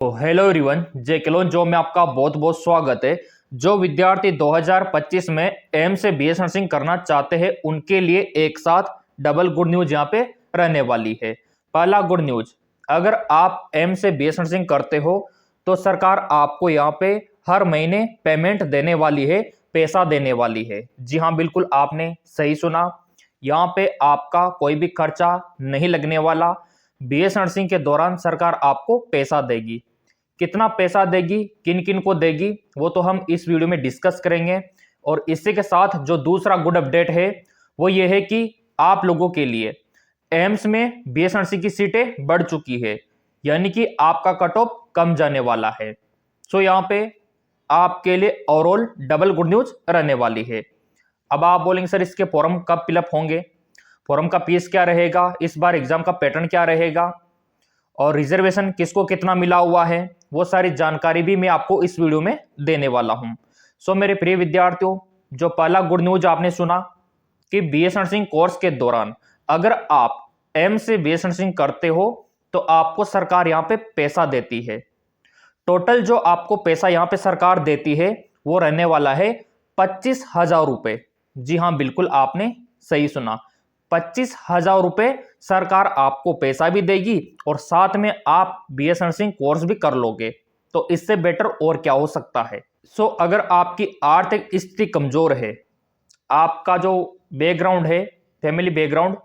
तो hello everyone, जे केलोन job में आपका बहुत बहुत स्वागत है। जो विद्यार्थी 2025 में एम से बीएस नर्सिंग करना चाहते हैं उनके लिए एक साथ डबल गुड न्यूज यहाँ पे रहने वाली है। पहला गुड न्यूज, अगर आप एम से बीएस नर्सिंग करते हो तो सरकार आपको यहाँ पे हर महीने पेमेंट देने वाली है, पैसा देने वाली है। जी हाँ, बिल्कुल आपने सही सुना। यहाँ पे आपका कोई भी खर्चा नहीं लगने वाला। बीएस नर्सिंग के दौरान सरकार आपको पैसा देगी। कितना पैसा देगी, किन किन को देगी, वो तो हम इस वीडियो में डिस्कस करेंगे। और इसी के साथ जो दूसरा गुड अपडेट है वो ये है कि आप लोगों के लिए एम्स में बीएस नर्सिंग की सीटें बढ़ चुकी है, यानी कि आपका कट ऑफ कम जाने वाला है। सो यहाँ पे आपके लिए ओवरऑल डबल गुड न्यूज रहने वाली है। अब आप बोलेंगे सर इसके फॉर्म कब फिलअप होंगे, फॉर्म का फीस क्या रहेगा, इस बार एग्जाम का पैटर्न क्या रहेगा और रिजर्वेशन किसको कितना मिला हुआ है, वो सारी जानकारी भी मैं आपको इस वीडियो में देने वाला हूं। सो मेरे प्रिय विद्यार्थियों, जो पहला गुड न्यूज आपने सुना कि बीएस नर्सिंग कोर्स के दौरान अगर आप एम से बीएस नर्सिंग करते हो तो आपको सरकार यहाँ पे पैसा देती है। टोटल जो आपको पैसा यहाँ पे सरकार देती है वो रहने वाला है 25,000 रुपए। जी हाँ, बिल्कुल आपने सही सुना, 25,000 रुपए सरकार आपको पैसा भी देगी और साथ में आप बीएस नर्सिंग कोर्स भी कर लोगे। तो इससे बेटर और क्या हो सकता है। सो अगर आपकी आर्थिक स्थिति कमजोर है, आपका जो बैकग्राउंड है, फैमिली बैकग्राउंड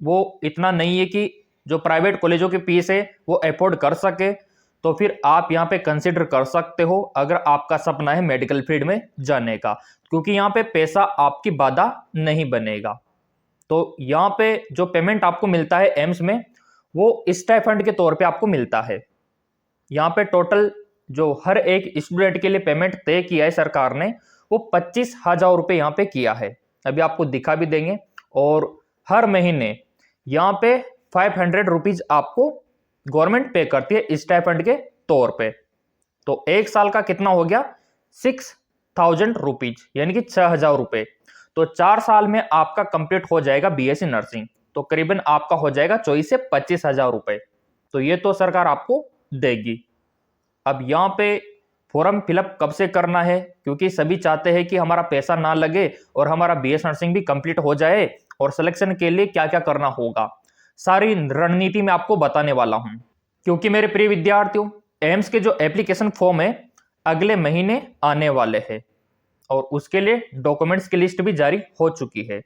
वो इतना नहीं है कि जो प्राइवेट कॉलेजों की फीस है वो अफोर्ड कर सके, तो फिर आप यहाँ पे कंसिडर कर सकते हो अगर आपका सपना है मेडिकल फील्ड में जाने का, क्योंकि यहाँ पे पैसा आपकी बाधा नहीं बनेगा। तो यहाँ पे जो पेमेंट आपको मिलता है एम्स में वो स्टाइपेंड के तौर पे आपको मिलता है। यहाँ पे टोटल जो हर एक स्टूडेंट के लिए पेमेंट तय किया है सरकार ने वो 25,000 रुपये यहाँ पे किया है। अभी आपको दिखा भी देंगे। और हर महीने यहाँ पे 500 रुपीज आपको गवर्नमेंट पे करती है स्टाइपेंड के तौर पे। तो एक साल का कितना हो गया, 6,000 रुपीज, यानी कि 6,000 रुपये। तो 4 साल में आपका कंप्लीट हो जाएगा बीएससी नर्सिंग, तो करीबन आपका हो जाएगा 24 से 25,000 रुपए। तो ये तो सरकार आपको देगी। अब यहाँ पे फॉर्म फिलअप कब से करना है, क्योंकि सभी चाहते हैं कि हमारा पैसा ना लगे और हमारा बीएस नर्सिंग भी कंप्लीट हो जाए। और सिलेक्शन के लिए क्या क्या करना होगा, सारी रणनीति मैं आपको बताने वाला हूं। क्योंकि मेरे प्रिय विद्यार्थियों, एम्स के जो एप्लीकेशन फॉर्म है अगले महीने आने वाले हैं और उसके लिए डॉक्यूमेंट्स की लिस्ट भी जारी हो चुकी है।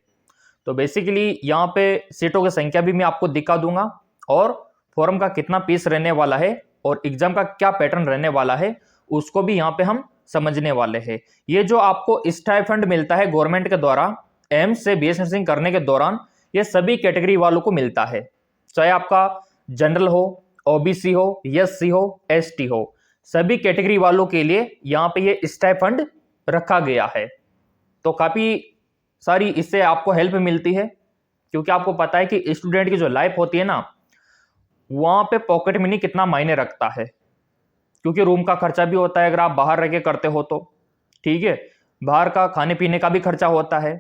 तो बेसिकली यहाँ पे सीटों की संख्या भी मैं आपको दिखा दूंगा और फॉर्म का कितना फीस रहने वाला है और एग्जाम का क्या पैटर्न रहने वाला है उसको भी यहाँ पे हम समझने वाले हैं। ये जो आपको स्टाइपेंड मिलता है गवर्नमेंट के द्वारा एम्स से बीएस नर्सिंग करने के दौरान, ये सभी कैटेगरी वालों को मिलता है, चाहे आपका जनरल हो, ओबीसी हो, एससी हो, एसटी हो, सभी कैटेगरी वालों के लिए यहाँ पे ये स्टाइपेंड रखा गया है। तो काफी सारी इससे आपको हेल्प मिलती है, क्योंकि आपको पता है कि स्टूडेंट की जो लाइफ होती है ना, वहां पे पॉकेट मनी कितना मायने रखता है, क्योंकि रूम का खर्चा भी होता है अगर आप बाहर रह के करते हो तो, ठीक है, बाहर का खाने पीने का भी खर्चा होता है।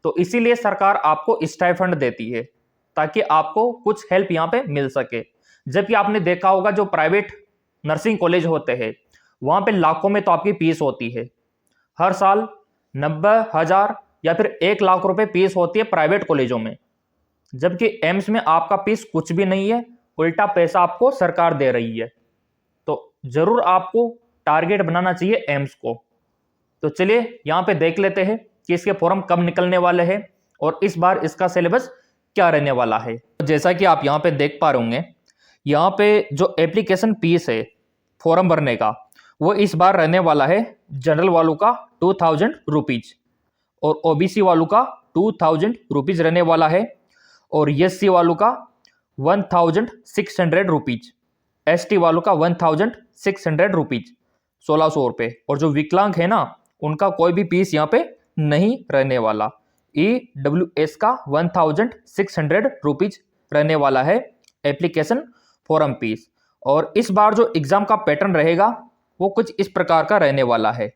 तो इसीलिए सरकार आपको स्टाइपेंड देती है ताकि आपको कुछ हेल्प यहाँ पे मिल सके। जबकि आपने देखा होगा जो प्राइवेट नर्सिंग कॉलेज होते हैं वहां पे लाखों में तो आपकी फीस होती है, हर साल 90,000 या फिर 1 लाख रुपए फीस होती है प्राइवेट कॉलेजों में। जबकि एम्स में आपका फीस कुछ भी नहीं है, उल्टा पैसा आपको सरकार दे रही है। तो जरूर आपको टारगेट बनाना चाहिए एम्स को। तो चलिए यहाँ पे देख लेते हैं कि इसके फॉर्म कब निकलने वाले हैं और इस बार इसका सिलेबस क्या रहने वाला है। तो जैसा कि आप यहाँ पे देख पा रहे होंगे, यहाँ पे जो एप्लीकेशन फीस है फॉर्म भरने का वो इस बार रहने वाला है जनरल वालों का 2,000 रुपीज और ओबीसी वालों का 2,000 रुपीज रहने वाला है और एससी वालों का 1,600 रुपीज, एसटी वालों का 1,600 रुपीज, 1,600 रुपये। और जो विकलांग है ना उनका कोई भी फीस यहाँ पे नहीं रहने वाला। EWS का 1,600 रुपीज रहने वाला है एप्लीकेशन फॉर्म फीस। और इस बार जो एग्जाम का पैटर्न रहेगा वो कुछ इस प्रकार का रहने वाला है,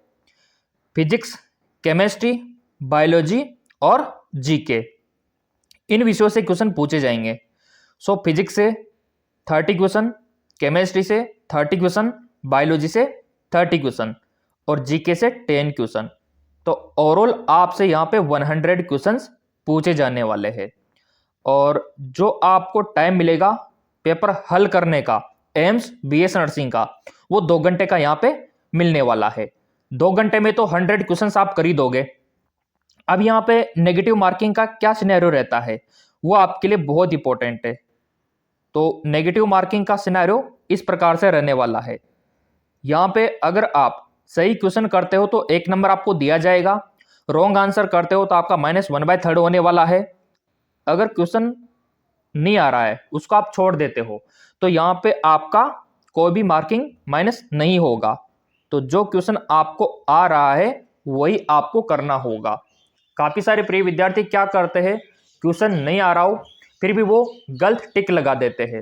फिजिक्स, केमिस्ट्री, बायोलॉजी और जीके, इन विषयों से क्वेश्चन पूछे जाएंगे। सो फिजिक्स से 30 क्वेश्चन, केमिस्ट्री से 30 क्वेश्चन, बायोलॉजी से 30 क्वेश्चन और जीके से 10 क्वेश्चन। तो ओवरऑल आपसे यहाँ पे 100 क्वेश्चंस पूछे जाने वाले हैं। और जो आपको टाइम मिलेगा पेपर हल करने का एम्स बीएस नर्सिंग का, वो 2 घंटे का यहाँ पे मिलने वाला है। 2 घंटे में तो 100 क्वेश्चंस आप कर ही दोगे। अब यहाँ पे नेगेटिव मार्किंग का क्या सिनेरियो रहता है, वो आपके लिए बहुत इंपॉर्टेंट है। तो नेगेटिव मार्किंग का सिनेरियो इस प्रकार से रहने वाला है। यहाँ पे अगर आप सही क्वेश्चन करते हो तो 1 नंबर आपको दिया जाएगा, रॉन्ग आंसर करते हो तो आपका -1/3 होने वाला है। अगर क्वेश्चन नहीं आ रहा है उसको आप छोड़ देते हो तो यहाँ पे आपका कोई भी मार्किंग माइनस नहीं होगा। तो जो क्वेश्चन आपको आ रहा है वही आपको करना होगा। काफी सारे प्रिय विद्यार्थी क्या करते हैं, क्वेश्चन नहीं आ रहा हो फिर भी वो गलत टिक लगा देते हैं,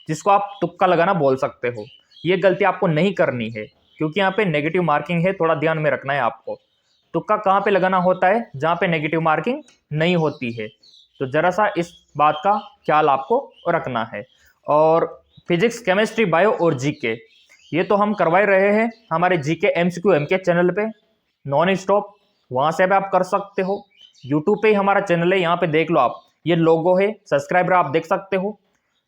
जिसको आप तुक्का लगाना बोल सकते हो। ये गलती आपको नहीं करनी है क्योंकि यहाँ पे नेगेटिव मार्किंग है, थोड़ा ध्यान में रखना है आपको। तुक्का कहाँ पे लगाना होता है, जहाँ पे नेगेटिव मार्किंग नहीं होती है। तो जरा सा इस बात का ख्याल आपको रखना है। और फिजिक्स, केमिस्ट्री, बायो और जीके ये तो हम करवा ही रहे हैं हमारे जीके एमसीक्यू एमके चैनल पे नॉन स्टॉप, वहां से भी आप कर सकते हो। यूट्यूब पे ही हमारा चैनल है, यहाँ पे देख लो आप, ये लोगो है, सब्सक्राइबर आप देख सकते हो।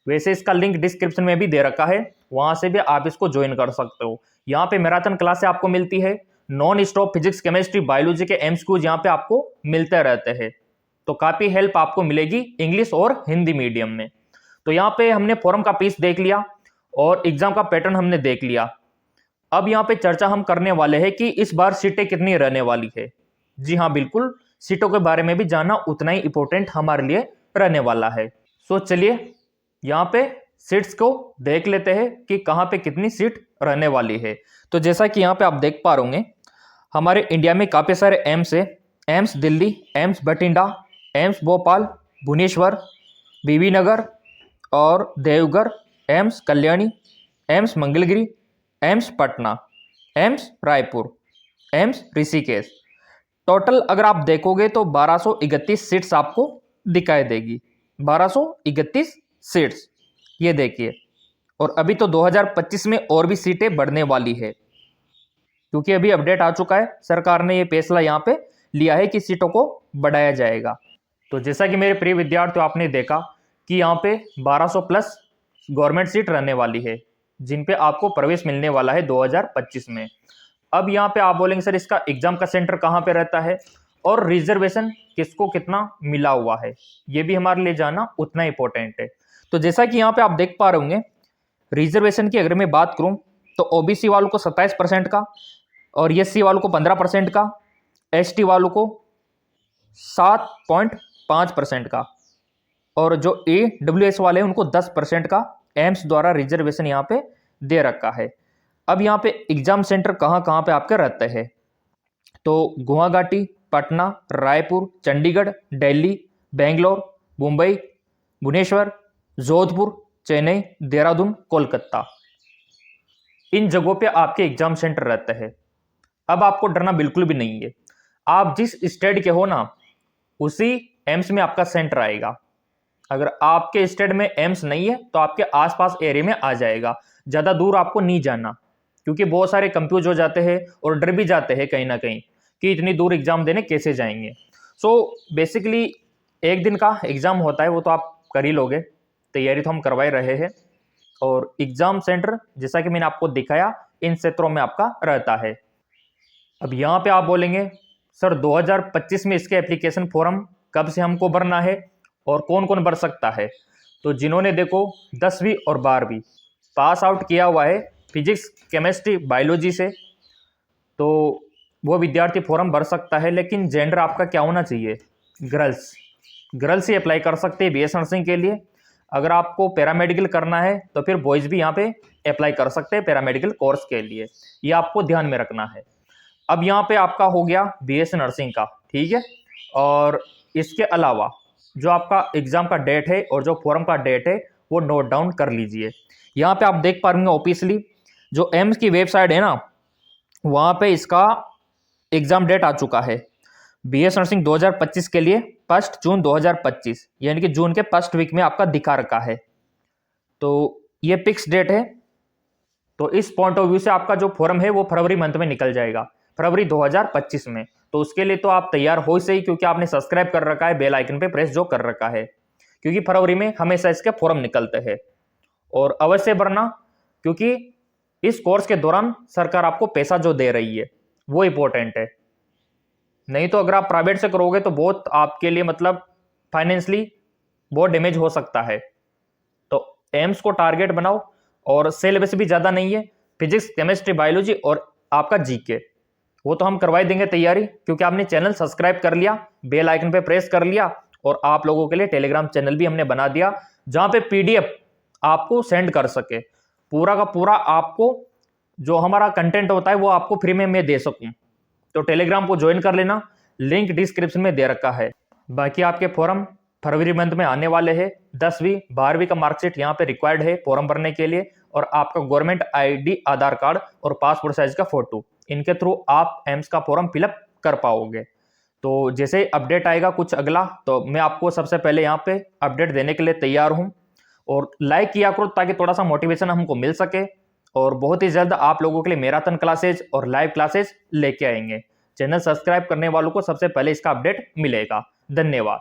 वैसे इसका लिंक डिस्क्रिप्शन में भी दे रखा है, वहां से भी आप इसको ज्वाइन कर सकते हो। यहाँ पे मैराथन क्लासें आपको मिलती है, non stop physics, chemistry, biology के एमसीक्यूज यहाँ पे आपको मिलते रहते हैं। तो काफी हेल्प आपको मिलेगी इंग्लिश और हिंदी मीडियम में। तो यहाँ पे हमने फॉरम का पीस देख लिया और एग्जाम का पैटर्न हमने देख लिया। अब यहाँ पे चर्चा हम करने वाले हैं कि इस बार सीटें कितनी रहने वाली है। जी हाँ, बिल्कुल, सीटों के बारे में भी जानना उतना ही इंपॉर्टेंट हमारे लिए रहने वाला है। सो चलिए यहाँ पे सीट्स को देख लेते हैं कि कहाँ पे कितनी सीट रहने वाली है। तो जैसा कि यहाँ पे आप देख पा रहे होंगे, हमारे इंडिया में काफ़ी सारे एम्स है। AIIMS Delhi, AIIMS Bathinda, AIIMS Bhopal, Bhubaneswar, Bibinagar और Deoghar, AIIMS Kalyani, AIIMS Mangalagiri, AIIMS Patna, AIIMS Raipur, AIIMS Rishikesh. Total अगर आप देखोगे तो 1231 सीट्स आपको दिखाई देगी। 1231 सीट्स, ये देखिए। और अभी तो 2025 में और भी सीटें बढ़ने वाली है, क्योंकि अभी अपडेट आ चुका है, सरकार ने ये फैसला यहाँ पे लिया है कि सीटों को बढ़ाया जाएगा। तो जैसा कि मेरे प्रिय विद्यार्थियों आपने देखा कि यहाँ पे 1200 प्लस गवर्नमेंट सीट रहने वाली है, जिन पे आपको प्रवेश मिलने वाला है 2025 में। अब यहाँ पे आप बोलेंगे सर इसका एग्जाम का सेंटर कहाँ पे रहता है और रिजर्वेशन किसको कितना मिला हुआ है, ये भी हमारे लिए जानना उतना इंपॉर्टेंट है। तो जैसा कि यहाँ पे आप देख पा रहे होंगे, रिजर्वेशन की अगर मैं बात करूँ तो ओबीसी वालों को 27% का और एससी वालों को 15% का, एसटी वालों को 7.5% का और जो AWS वाले हैं उनको 10% का एम्स द्वारा रिजर्वेशन यहाँ पे दे रखा है। अब यहाँ पे एग्जाम सेंटर कहाँ कहाँ पे आपके रहते हैं, तो गुवाहाटी, पटना, रायपुर, चंडीगढ़, दिल्ली, बेंगलोर, मुंबई, भुवनेश्वर, जोधपुर, चेन्नई, देहरादून, कोलकाता, इन जगहों पे आपके एग्जाम सेंटर रहते हैं। अब आपको डरना बिल्कुल भी नहीं है। आप जिस स्टेट के हो ना, उसी एम्स में आपका सेंटर आएगा। अगर आपके स्टेट में एम्स नहीं है तो आपके आसपास एरिया में आ जाएगा, ज़्यादा दूर आपको नहीं जाना, क्योंकि बहुत सारे कंफ्यूज हो जाते हैं और डर भी जाते हैं कहीं ना कहीं कि इतनी दूर एग्जाम देने कैसे जाएंगे। सो बेसिकली 1 दिन का एग्जाम होता है, वो तो आप कर ही लोगे, तैयारी तो हम करवा ही रहे हैं। और एग्जाम सेंटर जैसा कि मैंने आपको दिखाया इन क्षेत्रों में आपका रहता है। अब यहाँ पे आप बोलेंगे सर 2025 में इसके एप्लीकेशन फॉर्म कब से हमको भरना है और कौन कौन भर सकता है। तो जिन्होंने देखो 10वीं और 12वीं पास आउट किया हुआ है फिजिक्स, केमिस्ट्री, बायोलॉजी से, तो वो विद्यार्थी फॉर्म भर सकता है। लेकिन जेंडर आपका क्या होना चाहिए, गर्ल्स ही अप्लाई कर सकते हैं बीएस नर्सिंग के लिए। अगर आपको पैरामेडिकल करना है तो फिर बॉयज भी यहाँ पे अप्लाई कर सकते हैं पैरामेडिकल कोर्स के लिए, ये आपको ध्यान में रखना है। अब यहाँ पे आपका हो गया बीएस नर्सिंग का, ठीक है। और इसके अलावा जो आपका एग्जाम का डेट है और जो फॉर्म का डेट है वो नोट डाउन कर लीजिए। यहाँ पे आप देख पा रहे हैं ऑफिशियली जो एम्स की वेबसाइट है ना, वहाँ पे इसका एग्जाम डेट आ चुका है। बीएस नर्सिंग 2025 के लिए 1 जून 2025, यानी कि जून के फर्स्ट वीक में आपका दिखा रखा है। तो ये फिक्स डेट है। तो इस पॉइंट ऑफ व्यू से आपका जो फॉर्म है वो फरवरी मंथ में निकल जाएगा, फरवरी 2025 में। तो उसके लिए तो आप तैयार हो ही सही, क्योंकि आपने सब्सक्राइब कर रखा है, बेल आइकन पे प्रेस जो कर रखा है, क्योंकि फरवरी में हमेशा इसके फॉर्म निकलते हैं। और अवश्य भरना, क्योंकि इस कोर्स के दौरान सरकार आपको पैसा जो दे रही है वो इंपॉर्टेंट है। नहीं तो अगर आप प्राइवेट से करोगे तो बहुत आपके लिए मतलब फाइनेंशियली बहुत डैमेज हो सकता है। तो एम्स को टारगेट बनाओ, और सिलेबस भी ज़्यादा नहीं है, फिजिक्स, केमिस्ट्री, बायोलॉजी और आपका जीके, वो तो हम करवा ही देंगे तैयारी, क्योंकि आपने चैनल सब्सक्राइब कर लिया, बेल आइकन पे प्रेस कर लिया, और आप लोगों के लिए टेलीग्राम चैनल भी हमने बना दिया जहां पे पीडीएफ आपको सेंड कर सके, पूरा का पूरा आपको जो हमारा कंटेंट होता है वो आपको फ्री में मैं दे सकूं। तो टेलीग्राम को ज्वाइन कर लेना, लिंक डिस्क्रिप्शन में दे रखा है। बाकी आपके फॉर्म फरवरी मंथ में आने वाले हैं। 10वीं 12वीं का मार्कशीट यहाँ पे रिक्वायर्ड है फॉर्म भरने के लिए, और आपका गवर्नमेंट आईडी, आधार कार्ड और पासपोर्ट साइज का फोटो, इनके थ्रू आप एम्स का फॉर्म फिलअप कर पाओगे। तो जैसे अपडेट आएगा कुछ अगला, तो मैं आपको सबसे पहले यहाँ पे अपडेट देने के लिए तैयार हूँ। और लाइक किया करो ताकि थोड़ा सा मोटिवेशन हमको मिल सके। और बहुत ही जल्द आप लोगों के लिए मैराथन क्लासेज और लाइव क्लासेज लेके आएंगे। चैनल सब्सक्राइब करने वालों को सबसे पहले इसका अपडेट मिलेगा। धन्यवाद।